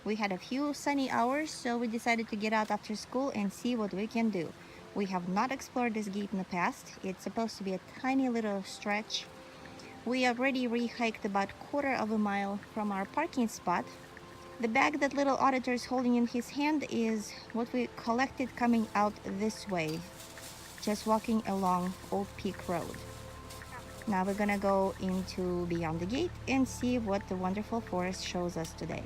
We had a few sunny hours, so we decided to get out after school and see what we can do. We have not explored this gate in the past. It's supposed to be a tiny little stretch. We already re-hiked about a quarter of a mile from our parking spot. The bag that little auditor is holding in his hand is what we collected coming out this way, just walking along Old Peak Road. Now we're gonna go into beyond the gate and see what the wonderful forest shows us today.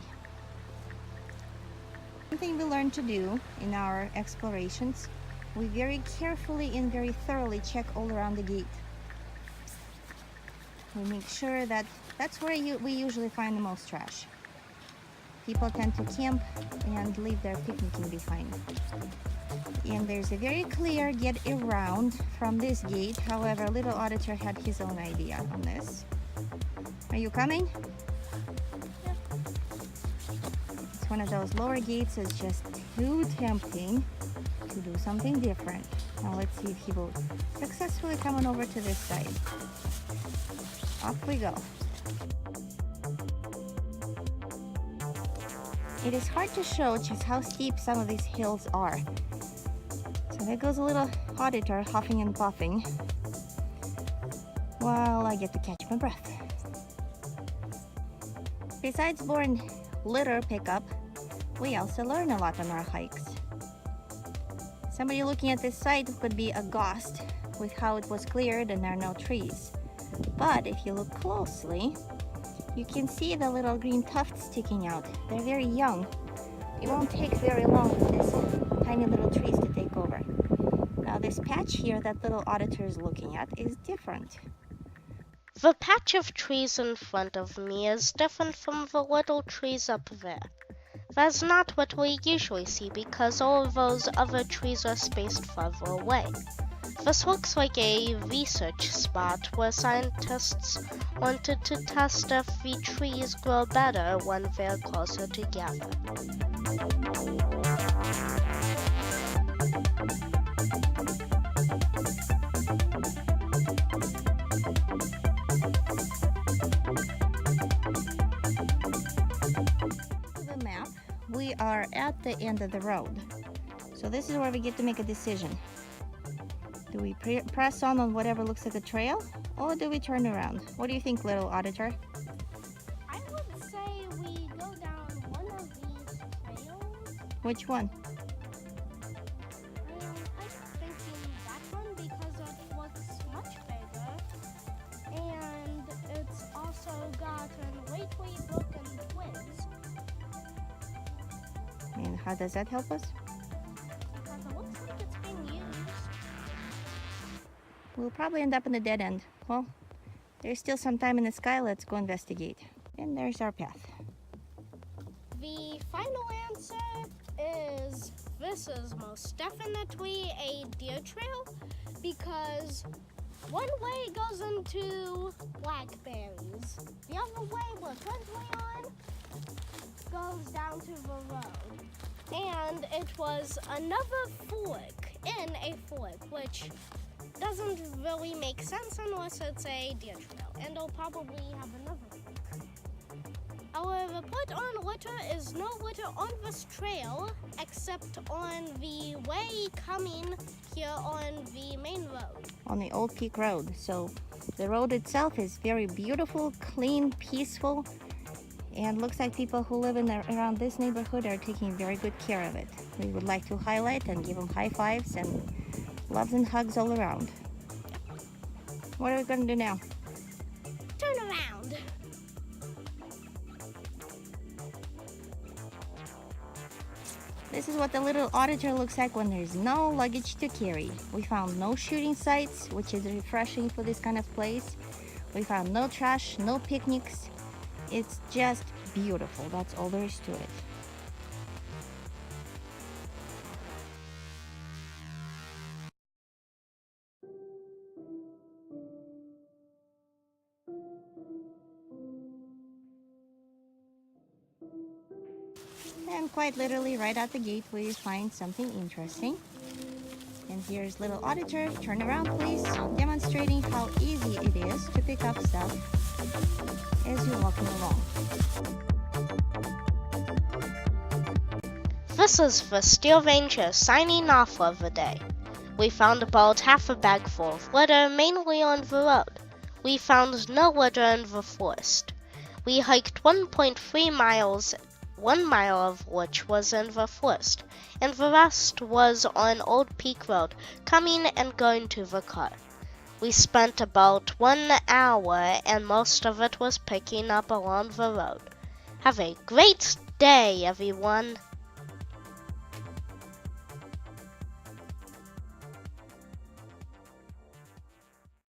Something we learned to do in our explorations, we very carefully and very thoroughly check all around the gate. We make sure that that's where we usually find the most trash. People tend to camp and leave their picnicking behind. And there's a very clear get around from this gate. However, little auditor had his own idea on this. Are you coming? Yeah. It's one of those lower gates. It's just too tempting to do something different. Now let's see if he will successfully come on over to this side. Off we go. It is hard to show just how steep some of these hills are. So there goes a little auditor huffing and puffing while I get to catch my breath. Besides born litter pickup, we also learn a lot on our hikes. Somebody looking at this site could be aghast with how it was cleared and there are no trees. But if you look closely, you can see the little green tufts sticking out. They're very young. It won't take very long for these tiny little trees to take over. Now this patch here that little auditor is looking at is different. The patch of trees in front of me is different from the little trees up there. That's not what we usually see because all of those other trees are spaced further away. This looks like a research spot where scientists wanted to test if the trees grow better when they're closer together. The map, we are at the end of the road. So this is where we get to make a decision. Do we press on whatever looks like a trail, or do we turn around? What do you think, little auditor? I would say we go down one of these trails. Which one? I'm thinking that one because it looks much bigger. And it's also got an Gateway Brook and Twins. And how does that help us? Because it looks like it's being used. We'll probably end up in a dead end. Well, there's still some time in the sky. Let's go investigate. And there's our path. The final answer is this is most definitely a deer trail because one way goes into blackberries. The other way we're currently on goes down to the road. And it was another fork in a fork, which doesn't really make sense unless it's a deer trail. And it'll probably have another fork. Our report on litter is no litter on this trail except on the way coming here on the main road. On the Old Peak Road. So the road itself is very beautiful, clean, peaceful, and looks like people who live around this neighborhood are taking very good care of it. We would like to highlight and give them high fives and loves and hugs all around. What are we going to do now? Turn around. This is what the little auditor looks like when there's no luggage to carry. We found no shooting sites, which is refreshing for this kind of place. We found no trash, no picnics. It's just beautiful. That's all there is to it. And quite literally right out the gate we find something interesting. And here's little auditor, turn around please, demonstrating how easy it is to pick up stuff as you're walking along. This is the Steel Ranger signing off for the day. We found about half a bag full of litter, mainly on the road. We found no litter in the forest. We hiked 1.3 miles, 1 mile of which was in the forest, and the rest was on Old Peak Road, coming and going to the car. We spent about 1 hour, and most of it was picking up along the road. Have a great day, everyone!